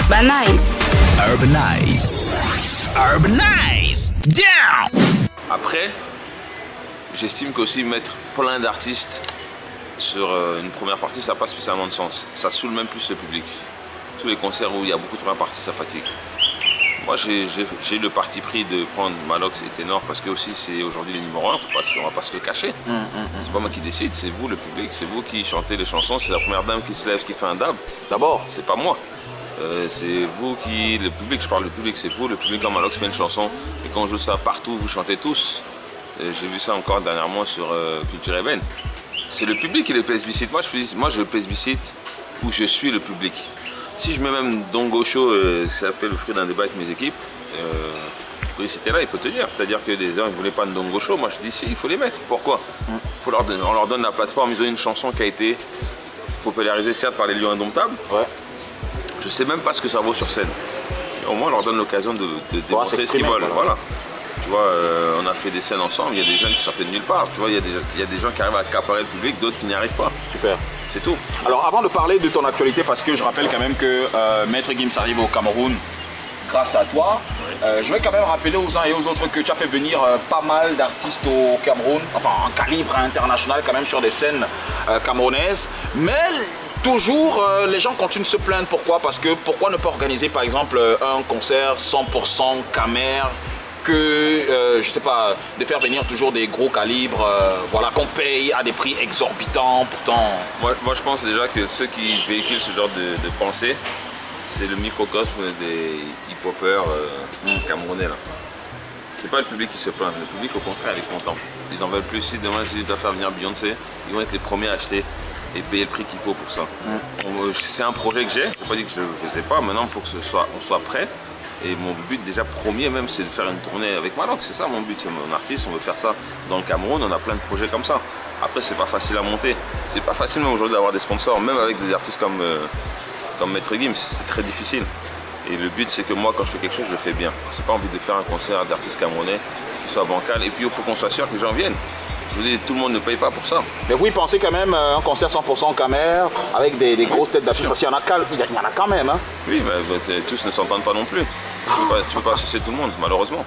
Urbanize. Urbanize. Urbanize. Down. Après, j'estime qu'aussi mettre plein d'artistes sur une première partie, ça n'a pas spécialement de sens. Ça saoule même plus le public. Tous les concerts où il y a beaucoup de premières parties, ça fatigue. Moi, j'ai le parti pris de prendre Malox et Ténor parce que aussi c'est aujourd'hui les numéros 1, on ne va pas se le cacher. C'est pas moi qui décide, c'est vous le public, c'est vous qui chantez les chansons, c'est la première dame qui se lève, qui fait un dab. D'abord, c'est pas moi. C'est vous qui, le public, je parle du public, c'est vous, le public quand Malox fait une chanson et quand on joue ça partout, vous chantez tous. J'ai vu ça encore dernièrement sur Culture Even. C'est le public qui le plébiscite. Moi je plébiscite où je suis le public. Si je mets même Don Gaucho, ça fait le fruit d'un débat avec mes équipes, Brice était là, il peut te dire. C'est-à-dire que des gens ne voulaient pas de Don Gaucho, moi je dis si, il faut les mettre. Pourquoi on leur donne la plateforme, ils ont une chanson qui a été popularisée certes par les Lions Indomptables. Ouais. Je ne sais même pas ce que ça vaut sur scène. Au moins on leur donne l'occasion de démontrer ce qu'ils veulent. Voilà. Tu vois, on a fait des scènes ensemble, il y a des jeunes qui sortaient de nulle part. Tu vois, il y a des gens qui arrivent à accaparer le public, d'autres qui n'y arrivent pas. Super. C'est tout. Alors avant de parler de ton actualité, parce que je rappelle quand même que Maître Gims arrive au Cameroun grâce à toi, je vais quand même rappeler aux uns et aux autres que tu as fait venir pas mal d'artistes au Cameroun, enfin en calibre international quand même sur des scènes camerounaises, mais toujours les gens continuent de se plaindre. Pourquoi? Parce que pourquoi ne pas organiser par exemple un concert 100% Camer que, je sais pas, de faire venir toujours des gros calibres, voilà, qu'on paye à des prix exorbitants, pourtant... Moi je pense déjà que ceux qui véhiculent ce genre de pensée, c'est le microcosme des hip-hoppers camerounais là. C'est pas le public qui se plaint, le public au contraire il est content. Ils en veulent plus. Si demain je dois faire venir Beyoncé, ils vont être les premiers à acheter et payer le prix qu'il faut pour ça. C'est un projet que j'ai, pas dit que je le faisais pas, maintenant il faut qu'on soit prêt. Et mon but déjà premier même c'est de faire une tournée avec Malox, c'est ça mon but, c'est mon artiste, on veut faire ça dans le Cameroun, on a plein de projets comme ça. Après c'est pas facile à monter, c'est pas facile même aujourd'hui d'avoir des sponsors, même avec des artistes comme Maître Gims, c'est très difficile. Et le but c'est que moi quand je fais quelque chose je le fais bien. J'ai pas envie de faire un concert d'artistes camerounais qui soit bancal et puis il faut qu'on soit sûr que les gens viennent. Je vous dis, tout le monde ne paye pas pour ça. Mais vous y pensez quand même un concert 100% Camer avec des grosses têtes d'affiche, parce qu'il y en a quand même. Hein. Oui, mais tous ne s'entendent pas non plus. Tu peux pas associer tout le monde, malheureusement.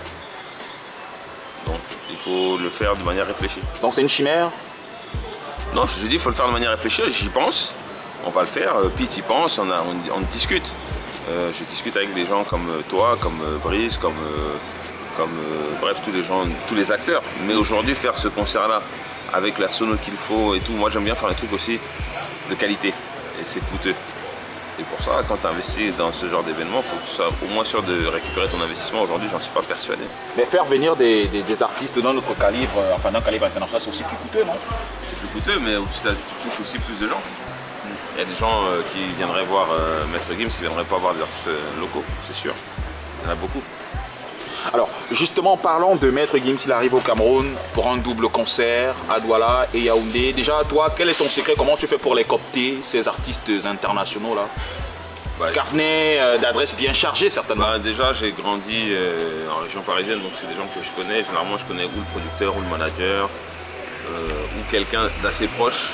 Donc il faut le faire de manière réfléchie. Donc c'est une chimère? Non, je dis il faut le faire de manière réfléchie, j'y pense, on va le faire, Pete y pense, on discute. Je discute avec des gens comme toi, comme Brice, bref, tous les acteurs. Mais aujourd'hui, faire ce concert-là, avec la sono qu'il faut et tout, moi j'aime bien faire des trucs aussi de qualité. Et c'est coûteux. Et pour ça, quand tu investis dans ce genre d'événement, il faut que tu sois au moins sûr de récupérer ton investissement. Aujourd'hui, j'en suis pas persuadé. Mais faire venir des artistes d'un autre calibre, enfin d'un calibre international, c'est aussi plus coûteux, non? C'est plus coûteux, mais ça touche aussi plus de gens. Il y a des gens qui viendraient voir Maître Gims, qui ne viendraient pas voir des artistes locaux, c'est sûr. Il y en a beaucoup. Alors, justement, parlons de Maître Gims, il arrive au Cameroun pour un double concert à Douala et Yaoundé. Déjà, toi, quel est ton secret? Comment tu fais pour les coopter, ces artistes internationaux-là? Carnet d'adresses bien chargé, certainement. Déjà, j'ai grandi en région parisienne, donc c'est des gens que je connais. Généralement, je connais ou le producteur, ou le manager, ou quelqu'un d'assez proche.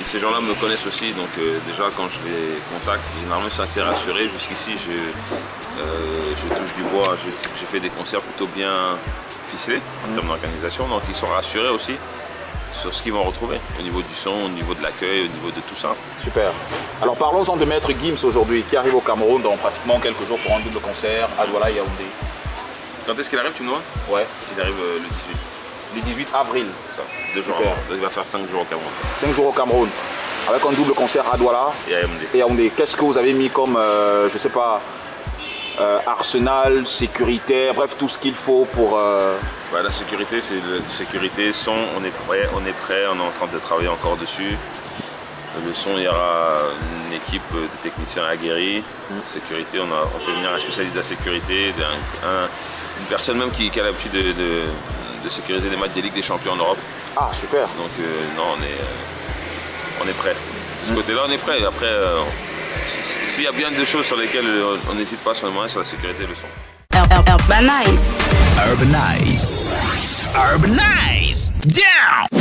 Et ces gens-là me connaissent aussi, donc déjà quand je les contacte, généralement je suis assez rassuré. Jusqu'ici, je touche du bois, j'ai fait des concerts plutôt bien ficelés en termes d'organisation, donc ils sont rassurés aussi sur ce qu'ils vont retrouver au niveau du son, au niveau de l'accueil, au niveau de tout ça. Super. Alors parlons-en de Maître Gims aujourd'hui, qui arrive au Cameroun dans pratiquement quelques jours pour un double concert à Douala et Yaoundé. Quand est-ce qu'il arrive, tu me vois? Ouais. Il arrive le 18. Le 18 avril. Ça, 2 jours avant. Il va faire 5 jours au Cameroun. 5 jours au Cameroun. Avec un double concert à Douala et Yaoundé. Qu'est-ce que vous avez mis comme, je sais pas, arsenal, sécuritaire, bref, tout ce qu'il faut pour... La sécurité, c'est la sécurité, son, on est prêt, on est en train de travailler encore dessus. Le son, il y aura une équipe de techniciens aguerris. Sécurité, on fait venir un spécialiste de la sécurité, une personne même qui a l'habitude de sécuriser des matchs des Ligues des Champions en Europe. Ah, super. Donc non, on est prêt. De ce côté-là, on est prêt. Après, s'il y a bien des choses sur lesquelles on n'hésite pas sur le moyen, sur la sécurité et le son. Urbanize. Urbanize. Urbanize. Down.